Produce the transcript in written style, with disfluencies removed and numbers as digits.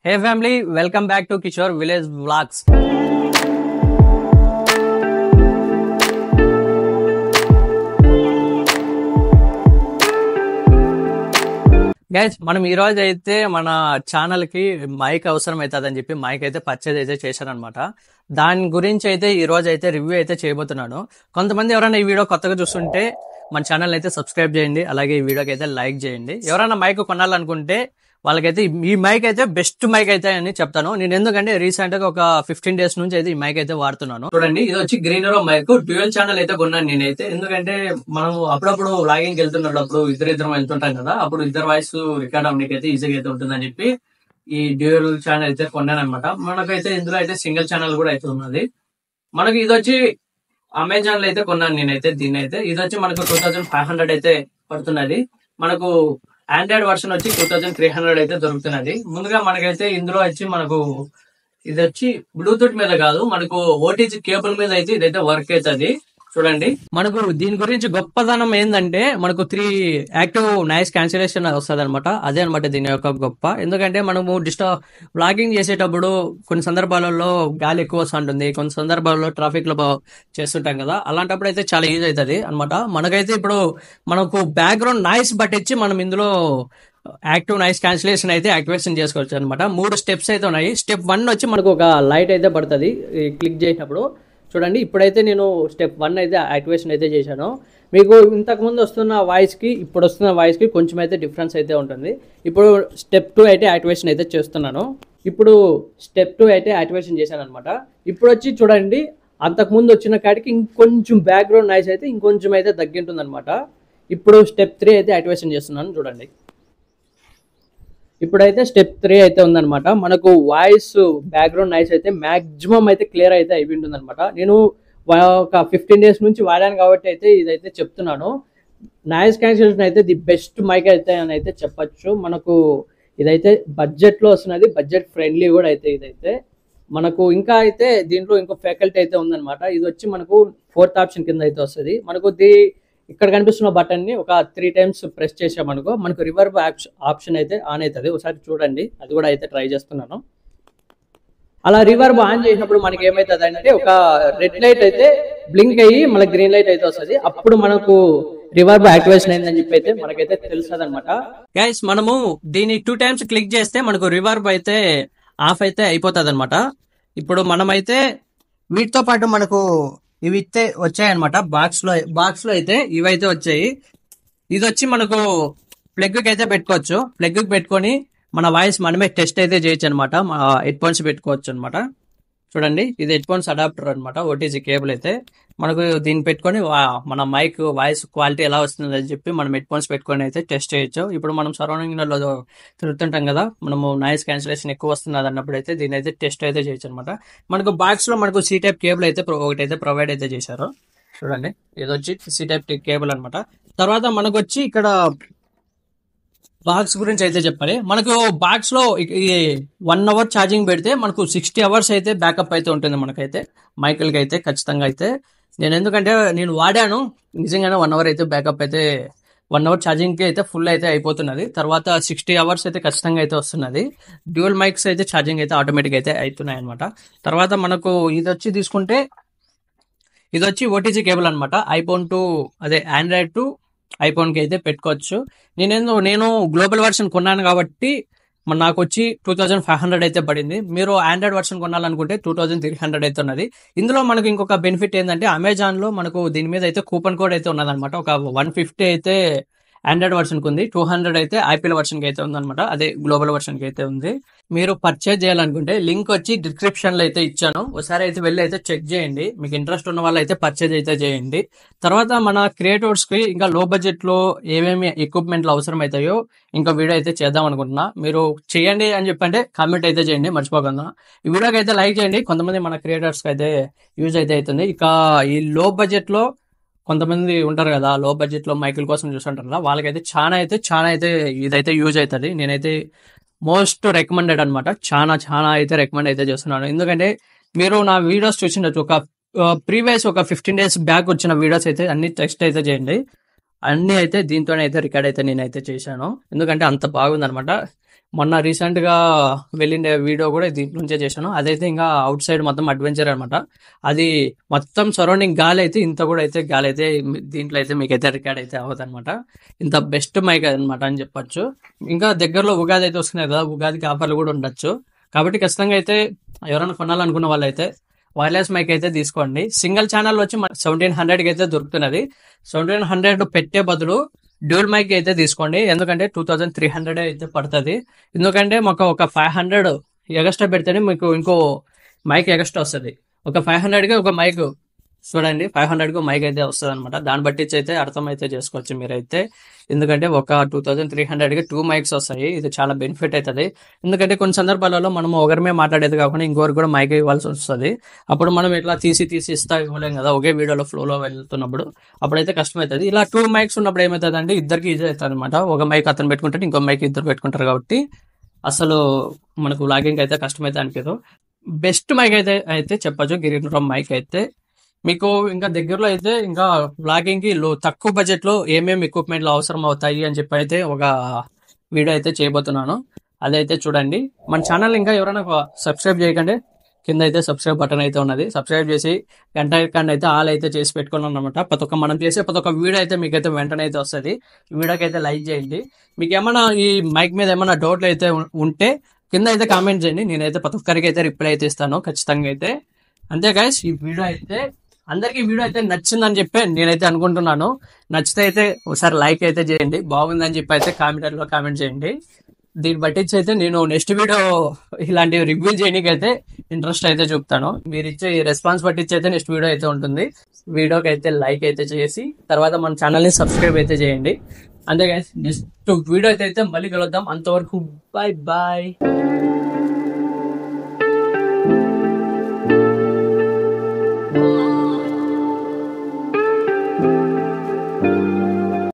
Hey family, welcome back to Kishore Village Vlogs. Guys మనం ఈ రోజు అయితే మన ఛానల్ కి మైక్ అవసరం అవుతుందని చెప్పి మైక్ అయితే పర్చేజ్ అయితే చేశాను అనమాట. దాని గురించి అయితే ఈ రోజు అయితే రివ్యూ అయితే చేయబోతున్నాను. కొంతమంది ఎవరైనా ఈ వీడియో కొత్తగా చూస్తుంటే మన ఛానల్ అయితే సబ్స్క్రైబ్ చేయండి, అలాగే ఈ వీడియోకి అయితే లైక్ చేయండి. ఎవరైనా మైక్ కొనాలనుకుంటే వాళ్ళకైతే ఈ మైక్ అయితే బెస్ట్ మైక్ అయితే అని చెప్తాను నేను. ఎందుకంటే రీసెంట్ గా ఒక 15 days నుంచి అయితే ఈ మైక్ అయితే వాడుతున్నాను. చూడండి, ఇది వచ్చి గ్రీనరో మైక్ డ్యూయల్ ఛానల్ అయితే కొన్నాను నేనైతే. ఎందుకంటే మనం అప్పుడప్పుడు లాగింగ్ వెళ్తున్నప్పుడు ఇద్దరం వెళ్తుంటాం కదా, అప్పుడు ఇద్దరు వాయిస్ రికార్డ్ అవడానికి అయితే ఈజీగా అయితే ఉంటుందని చెప్పి ఈ డ్యూయల్ ఛానల్ అయితే కొన్నాను అనమాట. మనకైతే ఇందులో అయితే సింగిల్ ఛానల్ కూడా అయితే ఉన్నది. మనకి ఇది వచ్చి అమెజాన్ లో అయితే కొన్నాను నేనైతే దీన్ని అయితే. ఇది వచ్చి మనకు 2500 అయితే పడుతున్నది. మనకు ఆండ్రాయిడ్ వర్షన్ వచ్చి 2300 అయితే దొరుకుతున్నది. ముందుగా మనకైతే ఇందులో వచ్చి మనకు ఇది వచ్చి బ్లూటూత్ మీద కాదు, మనకు ఓటీజీ కేబుల్ మీద అయితే ఇదైతే వర్క్ అవుతుంది. చూడండి, మనకు దీని గురించి గొప్పదనం ఏంటంటే మనకు 3 యాక్టివ్ నాయిస్ క్యాన్సిలేషన్ వస్తుంది అనమాట. అదే అనమాట దీని యొక్క గొప్ప. ఎందుకంటే మనము వ్లాగింగ్ చేసేటప్పుడు కొన్ని సందర్భాలలో గాలి ఎక్కువ వస్తుంటుంది, కొన్ని సందర్భాల్లో ట్రాఫిక్ లో చేస్తుంటాం కదా, అలాంటప్పుడు అయితే చాలా యూజ్ అవుతుంది అనమాట. మనకైతే ఇప్పుడు మనకు బ్యాక్గ్రౌండ్ నాయిస్ పట్టించి మనం ఇందులో యాక్టివ్ నాయిస్ క్యాన్సిలేషన్ అయితే యాక్టివేషన్ చేసుకోవచ్చు అనమాట. 3 స్టెప్స్ అయితే ఉన్నాయి. స్టెప్ 1 వచ్చి మనకు ఒక లైట్ అయితే పడుతుంది క్లిక్ చేసినప్పుడు. చూడండి, ఇప్పుడైతే నేను స్టెప్ 1 అయితే యాక్టివేషన్ అయితే చేశాను. మీకు ఇంతకుముందు వస్తున్న వాయిస్కి ఇప్పుడు వస్తున్న వాయిస్కి కొంచెం అయితే డిఫరెన్స్ అయితే ఉంటుంది. ఇప్పుడు స్టెప్ 2 అయితే యాక్టివేషన్ అయితే చేస్తున్నాను. ఇప్పుడు స్టెప్ 2 అయితే యాక్టివేషన్ చేశాను అనమాట. ఇప్పుడు వచ్చి చూడండి, అంతకుముందు వచ్చిన కాడికి ఇంకొంచెం బ్యాక్గ్రౌండ్ నాయిస్ అయితే ఇంకొంచెం అయితే తగ్గింటుంది అనమాట. ఇప్పుడు స్టెప్ 3 అయితే యాక్టివేషన్ చేస్తున్నాను. చూడండి, ఇప్పుడైతే స్టెప్ 3 అయితే ఉందన్నమాట. మనకు వాయిస్ బ్యాక్గ్రౌండ్ నాయిస్ అయితే మ్యాక్సిమం అయితే క్లియర్ అయితే అయిపోయింటుంది అనమాట. నేను ఒక 15 days నుంచి వాడాను కాబట్టి అయితే ఇదైతే చెప్తున్నాను. నాయిస్ క్యాన్సిలేషన్ అయితే ది బెస్ట్ మైక్ అయితే అని అయితే చెప్పచ్చు. మనకు ఇదైతే బడ్జెట్లో వస్తున్నది, బడ్జెట్ ఫ్రెండ్లీ కూడా అయితే ఇదైతే. మనకు ఇంకా అయితే దీంట్లో ఇంకో ఫ్యాకల్టీ అయితే ఉందన్నమాట. ఇది వచ్చి మనకు 4th ఆప్షన్ కింద అయితే వస్తుంది. మనకు ఇక్కడ కనిపిస్తున్న బటన్ ని ఒక 3 times ప్రెస్ చేసామనుకో మనకు రివర్బ్ ఆప్షన్ అయితే ఆన్ అవుతుంది. ఒకసారి చూడండి, అది కూడా అయితే ట్రై చేస్తున్నాను. అలా రివర్బ్ ఆన్ చేసినప్పుడు మనకి ఏమైతుంది అంటే ఒక రెడ్ లైట్ అయితే బ్లింక్ అయ్యి మనకి గ్రీన్ లైట్ అయితే వస్తుంది. అప్పుడు మనకు రివర్బ్ యాక్టివేషన్ అయిందని చెప్పి అయితే మనకైతే తెలుస్తుంది అనమాట. గైస్, మనము దీన్ని 2 times క్లిక్ చేస్తే మనకు రివర్బ్ అయితే ఆఫ్ అయితే అయిపోతుంది అనమాట. ఇప్పుడు మనమైతే వీటితో పాటు మనకు ఇవి అయితే వచ్చాయన్నమాట. బాక్స్ లో అయితే ఇవైతే వచ్చాయి. ఇది వచ్చి మనకు ప్లగ్ కి అయితే పెట్టుకోవచ్చు. ప్లగ్ కి పెట్టుకొని మన వాయిస్ మనమే టెస్ట్ అయితే చేయొచ్చు అనమాట. హెడ్ ఫోన్స్ పెట్టుకోవచ్చు అనమాట. చూడండి, ఇది హెడ్ ఫోన్స్ అడాప్టర్ అనమాట, ఓటీజీ కేబుల్ అయితే. మనకు దీన్ని పెట్టుకొని మన మైక్ వాయిస్ క్వాలిటీ ఎలా వస్తుంది అని చెప్పి మనం హెడ్ ఫోన్స్ పెట్టుకొని అయితే టెస్ట్ చేయొచ్చు. ఇప్పుడు మనం సరౌండింగ్ లో తిరుగుతుంటాం కదా, మనము నాయిస్ క్యాన్సిలేషన్ ఎక్కువ వస్తున్నది అన్నప్పుడు అయితే దీని అయితే టెస్ట్ అయితే చేయొచ్చు అనమాట. మనకు బాక్స్ లో మనకు సి టైప్ కేబుల్ అయితే ఒకటి అయితే ప్రొవైడ్ అయితే చేశారు. చూడండి, ఇది వచ్చి సి టైప్ కేబుల్ అనమాట. తర్వాత మనకు వచ్చి ఇక్కడ బాక్స్ గురించి అయితే చెప్పాలి. మనకు బాక్స్ లో 1 hour ఛార్జింగ్ పెడితే మనకు 60 hours అయితే బ్యాకప్ అయితే ఉంటుంది మనకైతే, మైకిల్కి అయితే ఖచ్చితంగా అయితే. ఎందుకంటే నేను వాడాను, నిజంగానే 1 hour అయితే బ్యాకప్ అయితే 1 hour ఛార్జింగ్ కి అయితే ఫుల్ అయితే అయిపోతున్నది. తర్వాత 60 hours అయితే ఖచ్చితంగా అయితే వస్తున్నది. డ్యూయల్ మైక్స్ అయితే ఛార్జింగ్ అయితే ఆటోమేటిక్ అయితే అవుతున్నాయి అనమాట. తర్వాత మనకు ఇది వచ్చి తీసుకుంటే ఇది వచ్చి ఓటీజీ కేబుల్ అనమాట. ఐఫోన్ టు అదే ఆండ్రాయిడ్ టు ఐఫోన్ కి అయితే పెట్టుకోవచ్చు. నేను గ్లోబల్ వర్షన్ కొన్నాను కాబట్టి నాకు వచ్చి 2500 అయితే పడింది. మీరు ఆండ్రాయిడ్ వర్షన్ కొనాలనుకుంటే 2300 అయితే ఉన్నది. ఇందులో మనకు ఇంకొక బెనిఫిట్ ఏంటంటే అమెజాన్ లో మనకు దీని మీద అయితే కూపన్ కోడ్ అయితే ఉన్నదన్నమాట. ఒక 150 అయితే ఆండ్రాయిడ్ వర్షన్ కి ఉంది, 200 అయితే ఐపీఎల్ వర్షన్ కి అయితే ఉందన్నమాట. అదే గ్లోబల్ వర్షన్ కి అయితే ఉంది. మీరు పర్చేజ్ చేయాలనుకుంటే లింక్ వచ్చి డిస్క్రిప్షన్ లో అయితే ఇచ్చాను, ఒకసారి అయితే వెళ్ళి అయితే చెక్ చేయండి. మీకు ఇంట్రెస్ట్ ఉన్న వాళ్ళు అయితే పర్చేజ్ అయితే చేయండి. తర్వాత మన క్రియేటర్స్ కి ఇంకా లో బడ్జెట్ లో ఏమేమి ఎక్విప్మెంట్లు అవసరం అవుతాయో ఇంకా వీడియో అయితే చేద్దాం అనుకుంటున్నా. మీరు చేయండి అని చెప్పంటే కామెంట్ అయితే చేయండి మర్చిపోకుండా. ఈ వీడియోకి అయితే లైక్ చేయండి, కొంతమంది మన క్రియేటర్స్ కి అయితే యూజ్ అయితే అవుతుంది. ఇక ఈ లో బడ్జెట్ లో కొంతమంది ఉంటారు కదా, లో బడ్జెట్ లో మైకిల్ కోసం చూస్తుంటారు కదా, వాళ్ళకైతే చాలా అయితే ఇదైతే యూజ్ అవుతుంది. నేనైతే మోస్ట్ రికమెండెడ్ అనమాట. చాలా అయితే రికమెండ్ అయితే చేస్తున్నాను. ఎందుకంటే మీరు నా వీడియోస్ చూసిండొచ్చు, ఒక ప్రీవియస్ ఒక 15 days బ్యాక్ వచ్చిన వీడియోస్ అయితే అన్ని టెస్ట్ అయితే చేయండి. అన్ని అయితే దీంతోనే అయితే రికార్డ్ అయితే నేనైతే చేశాను. ఎందుకంటే అంత బాగుంది అనమాట. మొన్న రీసెంట్ గా వెళ్ళిన వీడియో కూడా దీంట్లో నుంచే చేశాను. అదైతే ఇంకా అవుట్ సైడ్ మొత్తం అడ్వెంచర్ అనమాట. అది మొత్తం సరౌండింగ్ గాలి అయితే ఇంత కూడా అయితే గాలి అయితే దీంట్లో అయితే మీకైతే రికార్డ్ అయితే అవ్వదు అనమాట. ఇంత బెస్ట్ మైక్ అనమాట అని చెప్పొచ్చు. ఇంకా దగ్గరలో ఉగాది అయితే వస్తున్నాయి కదా, ఉగాదికి ఆఫర్లు కూడా ఉండొచ్చు. కాబట్టి ఖచ్చితంగా అయితే ఎవరైనా కొనాలనుకున్న వాళ్ళైతే వైర్లెస్ మైక్ అయితే తీసుకోండి. సింగిల్ ఛానల్ వచ్చి 1700 కి అయితే దొరుకుతున్నది. 1700 పెట్టే బదులు డ్యూల్ మైక్ అయితే తీసుకోండి. ఎందుకంటే 2300 అయితే పడుతుంది. ఎందుకంటే మాకు ఒక 500 ఎగస్ట్రా పెడితేనే మీకు ఇంకో మైక్ ఎగస్ట్రా వస్తుంది. ఒక 500కి ఒక మైక్ చూడండి, 500కి మైక్ అయితే వస్తుంది అనమాట. దాన్ని బట్టి అయితే అర్థం అయితే చేసుకోవచ్చు మీరైతే. ఎందుకంటే ఒక 2300కి 2 మైక్స్ వస్తాయి. ఇది చాలా బెనిఫిట్ అవుతుంది. ఎందుకంటే కొన్ని సందర్భాలలో మనం ఒకరిమే మాట్లాడేది కాకుండా ఇంకొకరు కూడా మైక్ ఇవ్వాల్సి వస్తుంది. అప్పుడు మనం ఇట్లా తీసి ఇస్తా ఇవ్వలేం కదా, ఒకే వీడియోలో ఫ్లోలో వెళ్తున్నప్పుడు. అప్పుడైతే కష్టమవుతుంది. ఇలా 2 మైక్స్ ఉన్నప్పుడు ఏమవుతుంది అంటే ఇద్దరికి ఈజీ అవుతుంది అనమాట. ఒక మైక్ అతను పెట్టుకుంటాడు, ఇంకో మైక్ ఇద్దరు పెట్టుకుంటారు. కాబట్టి అసలు మనకు లాగింగ్ అయితే కష్టమైతే అనిపించదు. బెస్ట్ మైక్ అయితే చెప్పచ్చు గిరిపురం మైక్ అయితే. మీకు ఇంకా దగ్గరలో అయితే ఇంకా వ్లాగింగ్ కి తక్కువ బడ్జెట్ లో ఏమేమి ఎక్విప్మెంట్లు అవసరం అవుతాయి అని చెప్పి అయితే ఒక వీడియో అయితే చేయబోతున్నాను. అదైతే చూడండి. మన ఛానల్ ఇంకా ఎవరైనా సబ్స్క్రైబ్ చేయకండి, కింద అయితే సబ్స్క్రైబ్ బటన్ అయితే ఉన్నది. సబ్స్క్రైబ్ చేసి గంట అయితే ఆల్ అయితే చేసి పెట్టుకున్నాను అనమాట. మనం చేసే ప్రతి ఒక్క వీడియో అయితే మీకైతే వెంటనే అయితే వస్తుంది. వీడియోకి అయితే లైక్ చేయండి. మీకు ఏమైనా ఈ మైక్ మీద ఏమైనా డౌట్లు అయితే ఉంటే కింద అయితే కామెంట్ చేయండి. నేనైతే ప్రతి ఒక్కరికి అయితే రిప్లై అయితే ఇస్తాను ఖచ్చితంగా అయితే. అంతే గైస్, ఈ వీడియో అయితే అందరికీ వీడియో అయితే నచ్చిందని చెప్పి నేనైతే అనుకుంటున్నాను. నచ్చితే అయితే ఒకసారి లైక్ అయితే చేయండి, బాగుందని చెప్పి అయితే కామెంట్లో కామెంట్ చేయండి. దీన్ని బట్టి అయితే నేను నెక్స్ట్ వీడియో ఇలాంటి రివ్యూ చేయడానికి అయితే ఇంట్రెస్ట్ అయితే చూపుతాను. మీరు ఇచ్చే రెస్పాన్స్ బట్టి అయితే నెక్స్ట్ వీడియో అయితే ఉంటుంది. వీడియోకి అయితే లైక్ అయితే చేసి తర్వాత మన ఛానల్ని సబ్స్క్రైబ్ అయితే చేయండి. అంతే గైస్, నెక్స్ట్ వీడియో అయితే మళ్ళీ కలుద్దాం. అంతవరకు బాయ్ బాయ్.